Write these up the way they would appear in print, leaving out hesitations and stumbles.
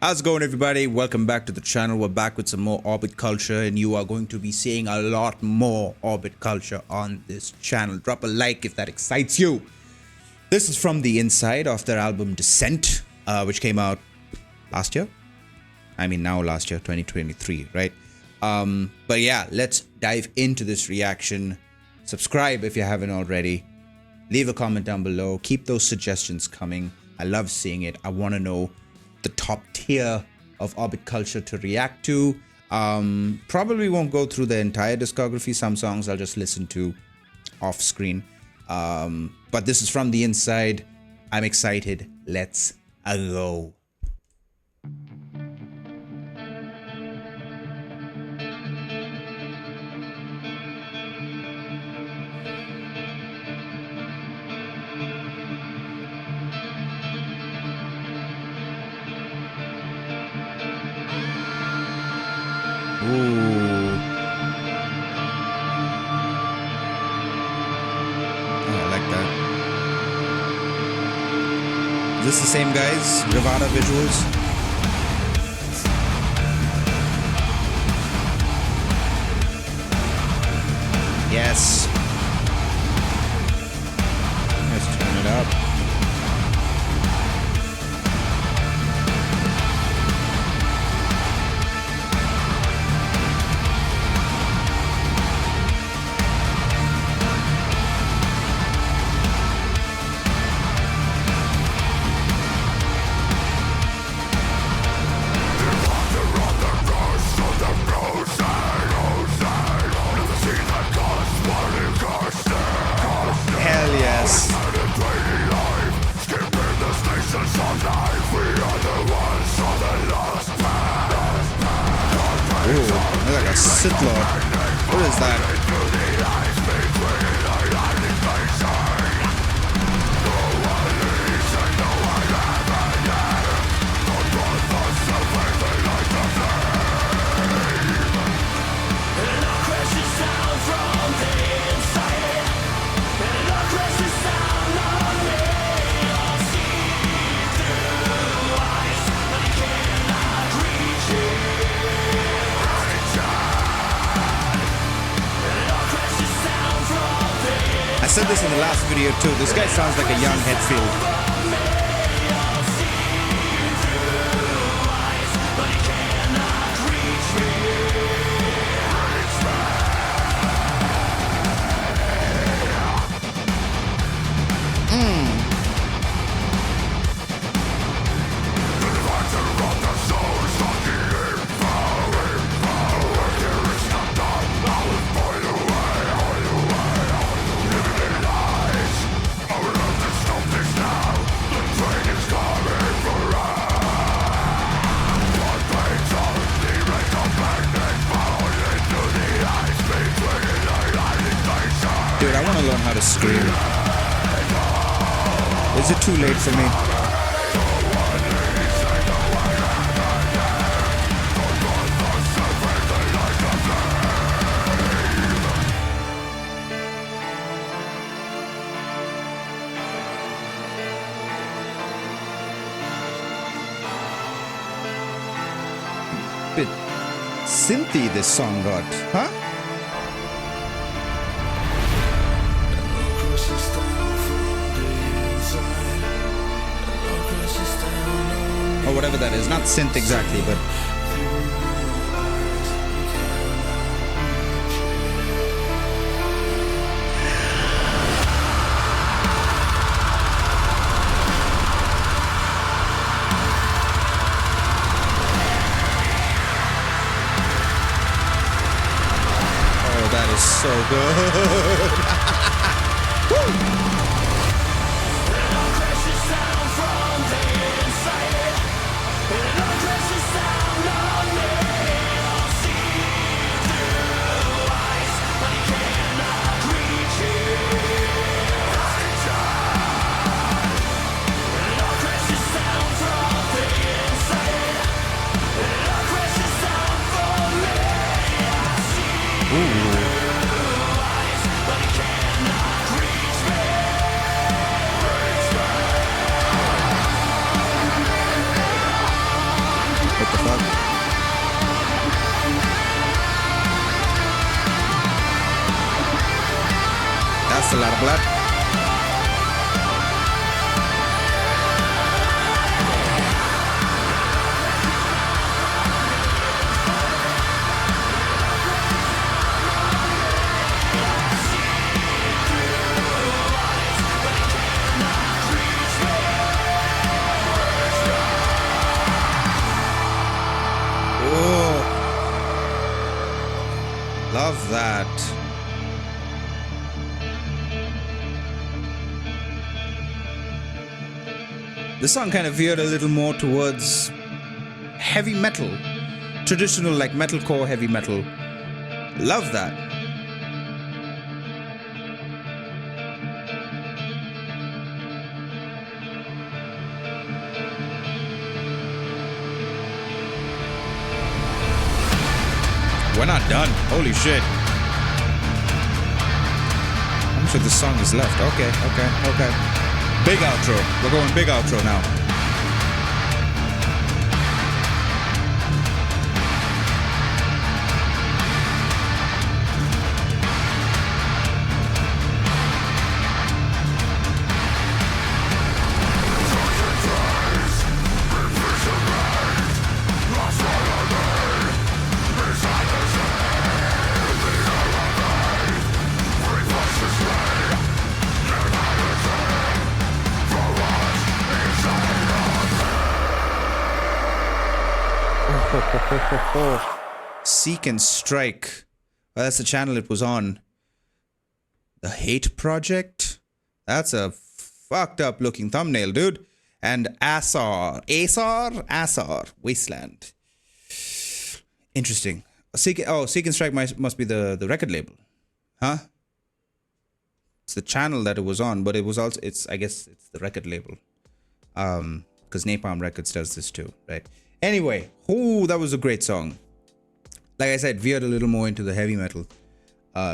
How's it going, everybody? Welcome back to the channel. We're back with some more Orbit Culture, and you are going to be seeing a lot more Orbit Culture on this channel. Drop a like if that excites you. This is from The Inside of their album Descent, which came out last year. Last year, 2023, right? But yeah, let's dive into this reaction. Subscribe if you haven't already. Leave a comment down below. Keep those suggestions coming. I love seeing it. I want to know the top tier of Orbit Culture to react to. Probably won't go through the entire discography. Some songs I'll just listen to off screen. But this is from The Inside. I'm excited. Let's go. Ooh. Oh, I like that. Is this the same guys? Rivada Visuals? Yes. Let's turn it up. Hell yes. Ooh, they're like a Sith Lord. What is that? I said this in the last video too. This guy sounds like a young Hetfield. Dude, I want to learn how to scream. Is it too late for me? Bit synthy this song got, huh? Or whatever that is, not synth exactly, but oh, that is so good. Woo! What the fuck? That's a lot of blood. Love that. This song kind of veered a little more towards heavy metal. Traditional, like metalcore heavy metal. Love that. We're not done. Holy shit. How much of this song is left? Okay. Big outro. We're going big outro now. Seek and Strike. Well, that's the channel it was on. The Hate Project? That's a fucked up looking thumbnail, dude. And Asar, Wasteland. Interesting. Seek and Strike must be the record label. Huh? It's the channel that it was on, but it was also, I guess it's the record label. Because Napalm Records does this too, right? Anyway, that was a great song. Like I said, veered a little more into the heavy metal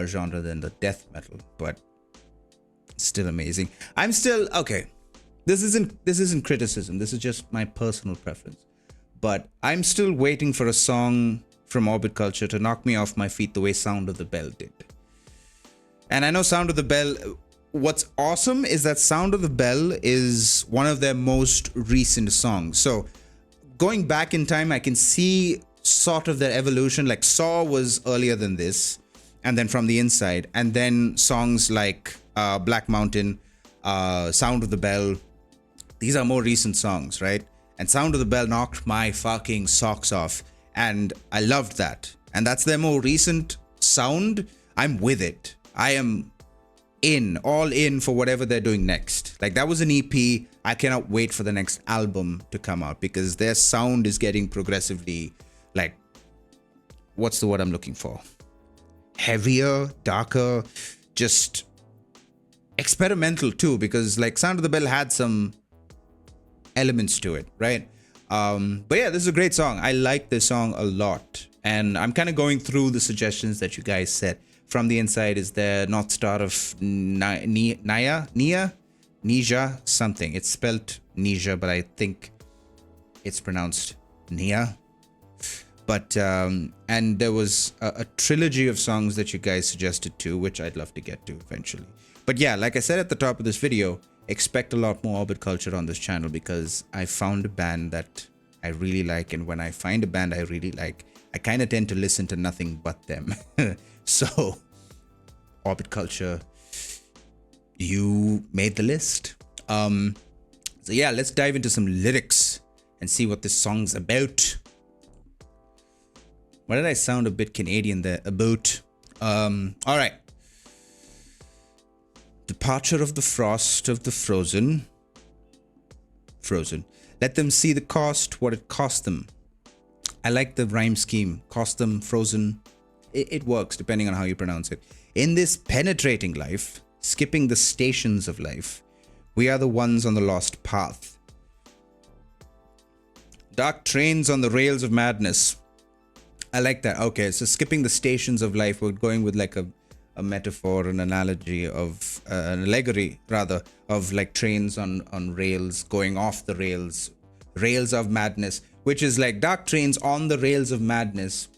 genre than the death metal, but still amazing. I'm still okay. This isn't criticism. This is just my personal preference. But I'm still waiting for a song from Orbit Culture to knock me off my feet the way Sound of the Bell did. And I know Sound of the Bell. What's awesome is that Sound of the Bell is one of their most recent songs. So going back in time, I can see sort of their evolution. Like Saw was earlier than this, and then From the Inside, and then songs like Black Mountain, Sound of the Bell. These are more recent songs, right? And Sound of the Bell knocked my fucking socks off, and I loved that. And that's their more recent sound. I'm with it. I am all in for whatever they're doing next. Like that was an EP. I cannot wait for the next album to come out because their sound is getting progressively, like, what's the word I'm looking for? Heavier, darker, just experimental too, because like Sound of the Bell had some elements to it, right? But yeah, this is a great song. I like this song a lot, and I'm kind of going through the suggestions that you guys said. From the Inside is the North Star of Nija something. It's spelled Nija, but I think it's pronounced Nia. But and there was a trilogy of songs that you guys suggested too, which I'd love to get to eventually. But yeah, like I said at the top of this video, expect a lot more Orbit Culture on this channel because I found a band that I really like, and when I find a band I really like, I kind of tend to listen to nothing but them. So, Orbit Culture, you made the list. So yeah, let's dive into some lyrics and see what this song's about. Why did I sound a bit Canadian there? About. All right. Departure of the frost of the frozen. Let them see the cost, what it cost them. I like the rhyme scheme. Cost them, frozen. It works depending on how you pronounce it. In this penetrating life, skipping the stations of life, we are the ones on the lost path. Dark trains on the rails of madness. I like that. Okay, so skipping the stations of life, we're going with like a metaphor, an analogy of, an allegory rather, of like trains on rails, going off the rails of madness. which is like Dark Trains on the Rails of Madness,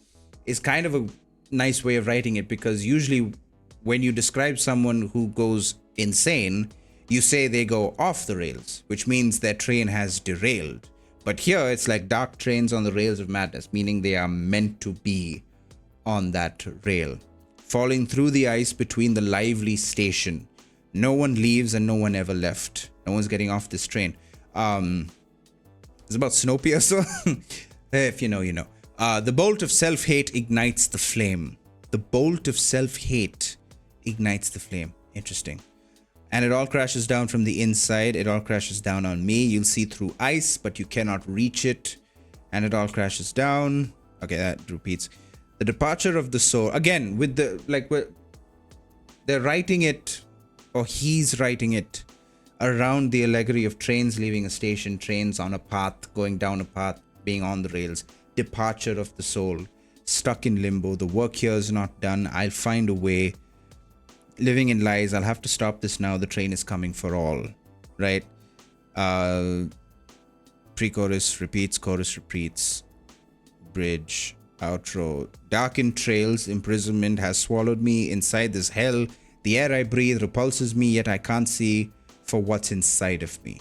is kind of a nice way of writing it, because usually when you describe someone who goes insane, you say they go off the rails, which means their train has derailed. But here it's like Dark Trains on the Rails of Madness, meaning they are meant to be on that rail. Falling through the ice between the lively station. No one leaves and no one ever left. No one's getting off this train. It's about Snowpiercer. If you know, you know. The bolt of self-hate ignites the flame. The bolt of self-hate ignites the flame. Interesting. And it all crashes down from the inside. It all crashes down on me. You'll see through ice, but you cannot reach it. And it all crashes down. Okay, that repeats. The departure of the soul. Again, with the, like, they're writing it, or he's writing it, around the allegory of trains leaving a station, trains on a path, going down a path, being on the rails. Departure of the soul. Stuck in limbo. The work here is not done. I'll find a way. Living in lies. I'll have to stop this now. The train is coming for all. Right? Pre-chorus repeats. Chorus repeats. Bridge. Outro. Darkened trails. Imprisonment has swallowed me inside this hell. The air I breathe repulses me, yet I can't see for what's inside of me.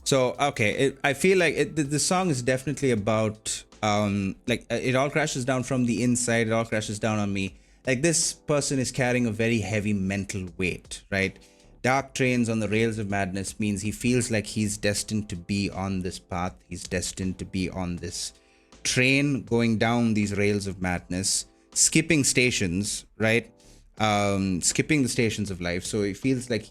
So, okay, I feel like the song is definitely about, it all crashes down from the inside, it all crashes down on me. Like, this person is carrying a very heavy mental weight, right? Dark Trains on the Rails of Madness means he feels like he's destined to be on this path. He's destined to be on this train going down these rails of madness, skipping stations, right? Skipping the stations of life. So it feels like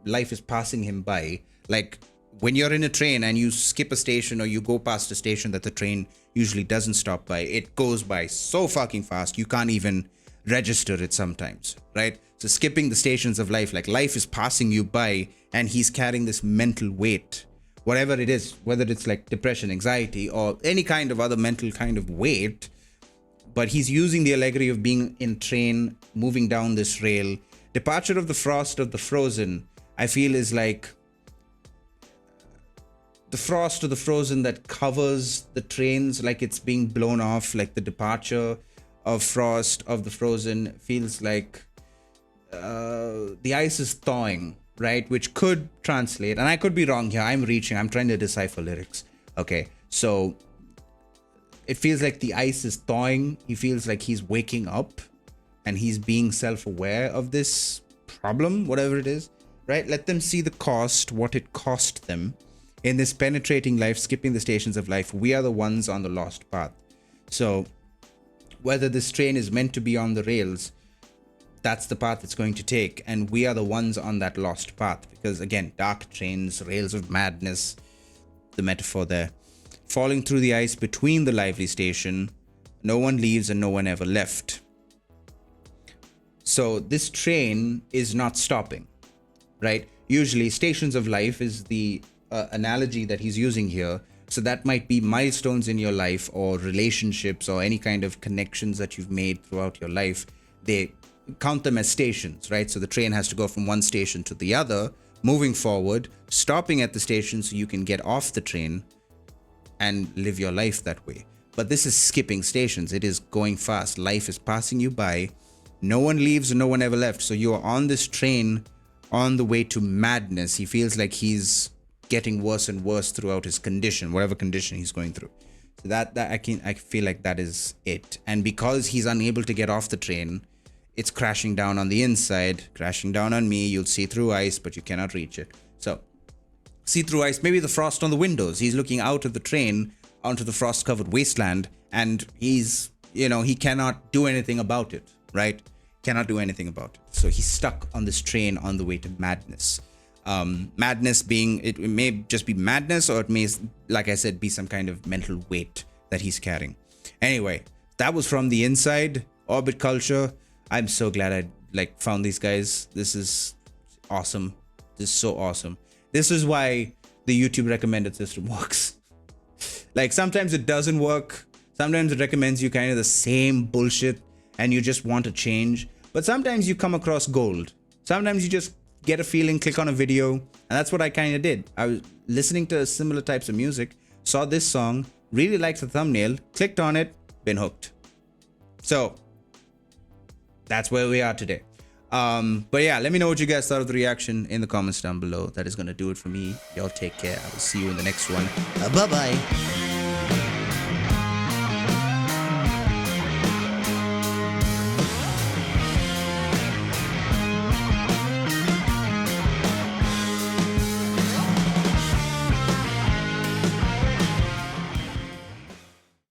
life is passing him by. Like, when you're in a train and you skip a station or you go past a station that the train usually doesn't stop by, it goes by so fucking fast you can't even register it sometimes, right? So skipping the stations of life, like life is passing you by and he's carrying this mental weight, whatever it is, whether it's like depression, anxiety, or any kind of other mental kind of weight. But he's using the allegory of being in train, moving down this rail. Departure of the frost of the frozen, I feel, is like the frost or the frozen that covers the trains, like it's being blown off. Like the departure of frost of the frozen feels like the ice is thawing, right? Which could translate, and I could be wrong here. I'm trying to decipher lyrics. Okay, so it feels like the ice is thawing. He feels like he's waking up and he's being self-aware of this problem, whatever it is, right? Let them see the cost, what it cost them. In this penetrating life, skipping the stations of life, we are the ones on the lost path. So whether this train is meant to be on the rails, that's the path it's going to take. And we are the ones on that lost path. Because again, dark trains, rails of madness, the metaphor there. Falling through the ice between the lively station, no one leaves and no one ever left. So this train is not stopping, right? Usually stations of life is the analogy that he's using here. So that might be milestones in your life or relationships or any kind of connections that you've made throughout your life. They count them as stations, right? So the train has to go from one station to the other, moving forward, stopping at the station so you can get off the train and live your life that way. But this is skipping stations. It is going fast. Life is passing you by. No one leaves and no one ever left. So you are on this train on the way to madness. He feels like he's getting worse and worse throughout his condition, whatever condition he's going through. So that I feel like that is it. And because he's unable to get off the train, it's crashing down on the inside, crashing down on me. You'll see through ice, but you cannot reach it. So see through ice, maybe the frost on the windows. He's looking out of the train onto the frost-covered wasteland, and he's, he cannot do anything about it, right? Cannot do anything about it. So he's stuck on this train on the way to madness. Madness being, it may just be madness, or it may, like I said, be some kind of mental weight that he's carrying. Anyway, that was From the Inside, Orbit Culture. I'm so glad I found these guys. This is awesome. This is so awesome. This is why the YouTube recommended system works. Like, sometimes it doesn't work. Sometimes it recommends you kind of the same bullshit and you just want to change. But sometimes you come across gold. Sometimes you just get a feeling, click on a video. And that's what I kind of did. I was listening to similar types of music, saw this song, really liked the thumbnail, clicked on it, been hooked. So that's where we are today. But yeah, let me know what you guys thought of the reaction in the comments down below. That is going to do it for me. Y'all take care. I will see you in the next one. Bye-bye.